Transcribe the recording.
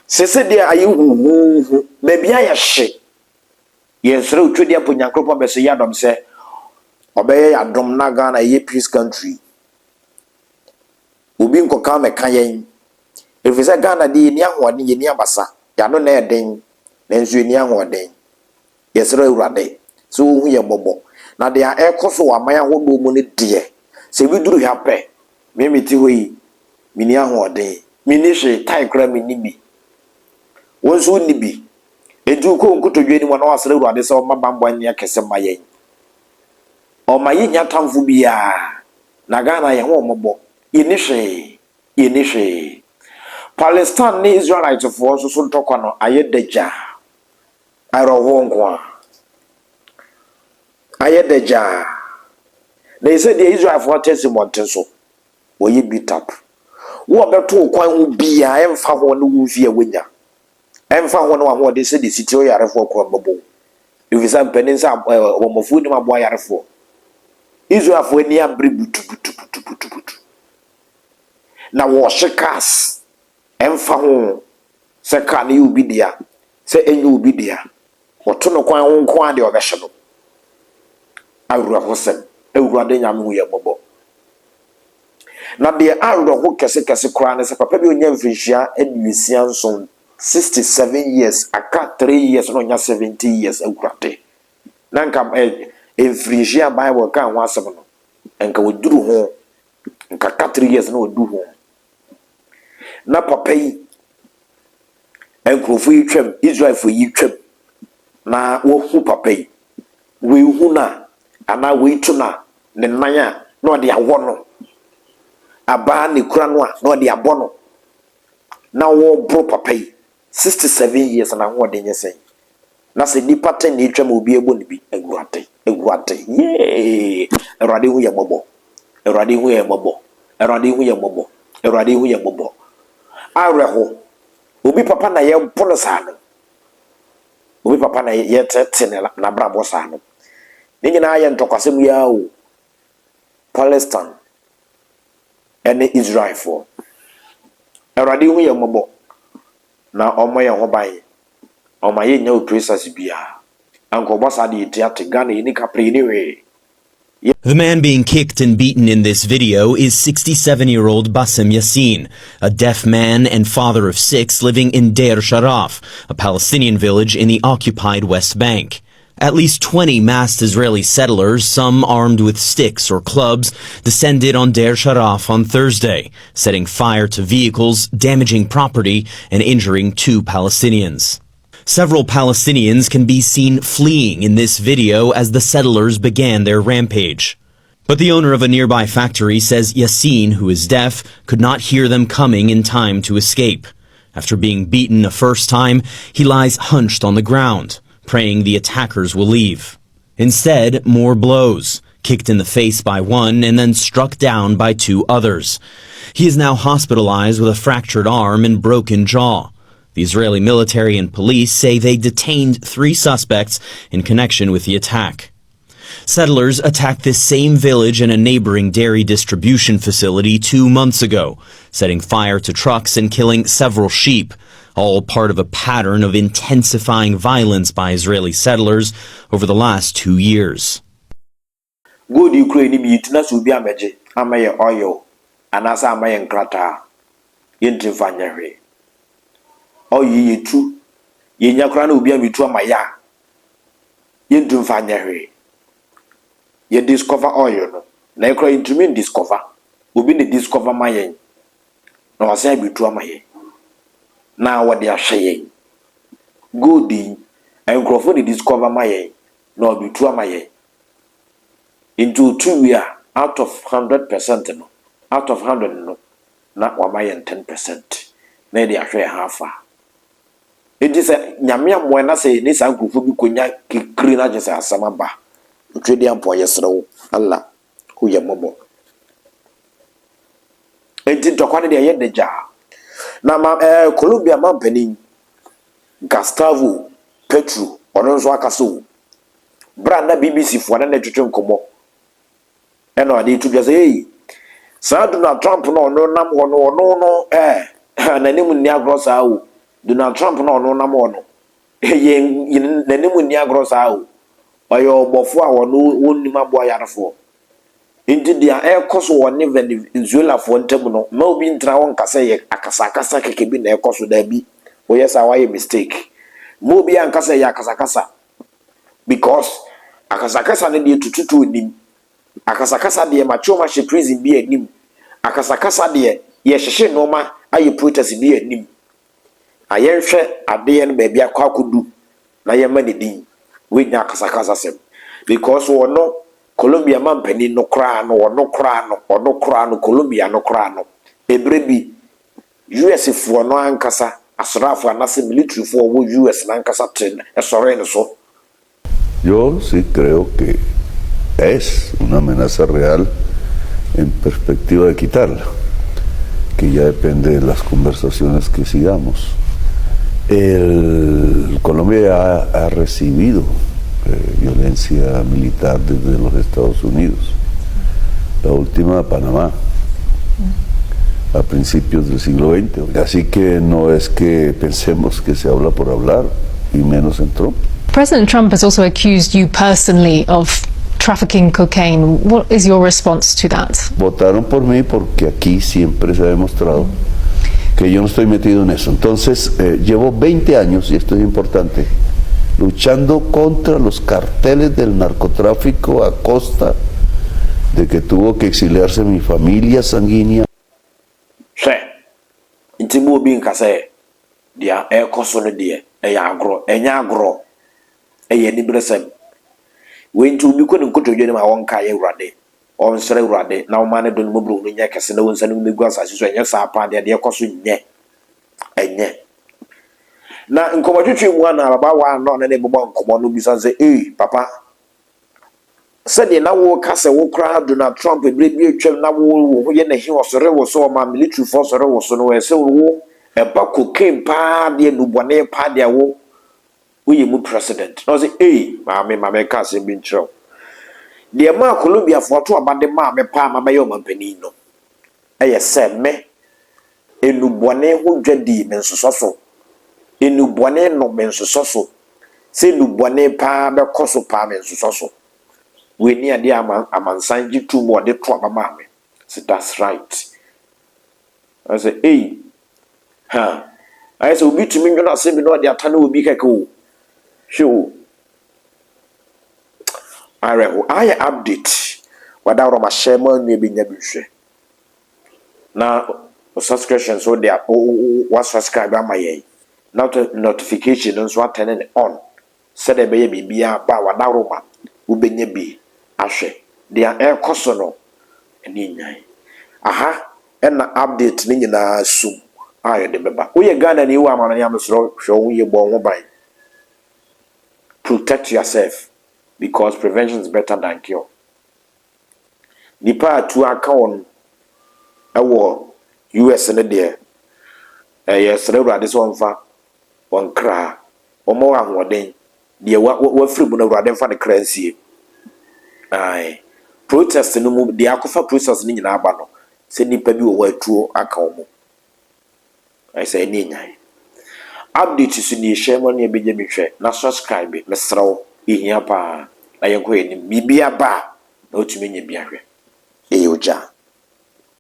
Sese de ayi hu baby aye hye yesre utwedi apo nyankropon be se yadom se obeye yadom na Ghana ye peace country obi nkoka meka yen efise Ghana de ni ahode ye ni abasa ya no na eden na nso ni ahode yesre urade so hu ye bobo na de a ekoso wa man ahodo mu ne de se bi duru ya pe me meti hoyi mini ahode mini hwe tai kra mini bi wonso ni bi edu ko nkotodwe ni wona wasere urade se o mabambo anya kese mayen o mayi nyatamfo bia na Ghana ye ho ombo yeni hwe Palestine ni Israelite for so ntokwa no ayedaja arowo nkwa ayedaja na ise de Israel for testimony so oyi beat up wo beto kwan hu bia emfa ho no wufie wenya emfa ho no ho de se de city o yare for kwa babo ifisa peninsa womofu ni mabo yare for Israel for ni abre butu na wo shekas emfa ho se ka ni obi dia se enyu obi dia woto no kwan ho nko ade obehye no awura ho sem awurade nyame hu ye bobo na de awura ho kese kra ne se papa bi onya mfinhia edusia nson 67 years aka 3 years no nya 70 years awurade na nka mfinhia bible ka ho asem no enka woduru ho nka 3 years no woduru ho na papa yi enkrofo yi twem Israel fo yi twem na wo hu papa yi we hu na ana we tu na ne nan a no de awo no aba ne kura no a no de abo no na wo bro papa yi 67 years na ho de nyese na se nipa 10 ni twem obi ebo ne bi egurate ye erade hu ye bobo erade hu ye bobo erade hu ye bobo erade hu ye bobo areho obi papa na ye pono sano obi papa na ye tete na brabo sano ni nyina ye ntokwasem ya o Palestine and Israel for erade hu ye mobo na omo ye ho ban omo ye nya opresas bia anko bosa de tiate Ghana ni kapre ni we. The man being kicked and beaten in this video is 67-year-old Bassem Yassin, a deaf man and father of 6 living in Deir Sharaf, a Palestinian village in the occupied West Bank. At least 20 masked Israeli settlers, some armed with sticks or clubs, descended on Deir Sharaf on Thursday, setting fire to vehicles, damaging property, and injuring 2 Palestinians. Several Palestinians can be seen fleeing in this video as the settlers began their rampage. But the owner of a nearby factory says Yassin, who is deaf, could not hear them coming in time to escape. After being beaten a first time, he lies hunched on the ground, praying the attackers will leave. Instead, more blows, kicked in the face by one and then struck down by 2 others. He is now hospitalized with a fractured arm and broken jaw. The Israeli military and police say they detained 3 suspects in connection with the attack. Settlers attacked this same village and a neighboring dairy distribution facility 2 months ago, setting fire to trucks and killing several sheep, all part of a pattern of intensifying violence by Israeli settlers over the last 2 years. Good Ukraine bi itina so bi ameje amaye oil anasa amaye nkrata yentifanyere oyi yetu yenya kra na obi ametu amaya yentumfanyere ye discover oil no na ekra intumi discover obi ne discover mayen na wasa ametu amaye na wode ahwe godi enkrofo ne discover mayen na obitu amaye into 2 year out of 100% no out of 100 no na wamayen 10% na de ahwe hafa. It is a nyamia moena say ni sankrufo bi konya kikiri na jese asama ba twedi ampo yesrewo Allah hu ye mobo enti tokwane de ye deja na Colombia mampani Gustavo Petro ono nso akaso branda BBC fo na twetwe nkomo eno ade tu bia say sa Donald Trump no nam hono no na nim ni agrosa wo Donald Trump no na mo no yen nanim ni agro saa o oyo obofo a wono wonnim abo yarefo inti dia ekoso woni Venezuela fo ntam no ma obi ntra won kase ye akasa keke bi na ekoso da bi o yesa why mistake ma obi an kase ye akasa because akasa ne de tututu nim akasa de macho ma she prison bi anim akasa de ye hyehye noma aye protest bi anim ayenhwe ade no ba bia kwakodu na ye mani din we nya akasa sem because wono Colombia man pani no kra no ono kra no Colombia no kra no ebrebi US fo no ankasa asrafo anase military fo wo US na ankasa tren esore no so. Yo sí creo que es una amenaza real en perspectiva de quitarla, que ya depende de las conversaciones que sigamos. Colombia ha recibido violencia militar desde los Estados Unidos, la última de Panamá, a principios del siglo XX. Así que no es que pensemos que se habla por hablar, y menos en Trump. President Trump has also accused you personally of trafficking cocaine. What is your response to that? Votaron por mí porque aquí siempre se ha demostrado que yo no estoy metido en eso. Entonces, llevo 20 años, y esto es importante, luchando contra los carteles del narcotráfico a costa de que tuvo que exiliarse mi familia sanguínea. Sí. Intimo bin kase dia e koso no de e ya agro enya agro e ye ni bresem we ntu bi ko ne nkotodwe ne ma won ka ye urade on sere urade na o ma ne do no mobro no nya kese na won sanu megu asase so enya sa pa de koso nye enye na nkomotwetwe mu ana baba wa no ne bebo nkomo no bisa se papa said na wo kase wo kra Donald Trump ebre bi etwem na wo ye na hi osore wo so ma military force ore wo so no we se wo e ba cocaine pa de nubone pa de wo ye mu president no say ma ka se bi nchro de ma Colombia foto abade ma me pa ma be yo mampani no ye se me enubone ho dwadi me nsoso enubone no me nsoso se enubone pa be koso pa me nsoso we near the amansanji too more de to mama me. So that's right. I say, I say obi to me no say me no de atane obi keke o. Show. I update. Wada ro ma share man me be nya bi hwe. Na subscription so there what subscribe am I. Not notification nso atene on. Said e be bibia ba wada ro ma ubenya bi ahwe dia e koso no eni nyan aha na update ni nyina sum ayo de beba oye Ghana ni wa amana ni amsro hwo ye bo ho ban. Protect yourself because prevention is better than cure. Nipa atu aka won ewo US ne de yes rewrade so onfa won kra omo wa hoden de wa free bu na rewrade fa de kransie. Protest no mu de akofa process ni nyina aba no se nipa bi wo watuo aka omo I say ni nyan update su ni share mo ne beje mi hwe na subscribe mesrawo ihia pa na yenko eni bibia ba na otumi nya bia hwe oja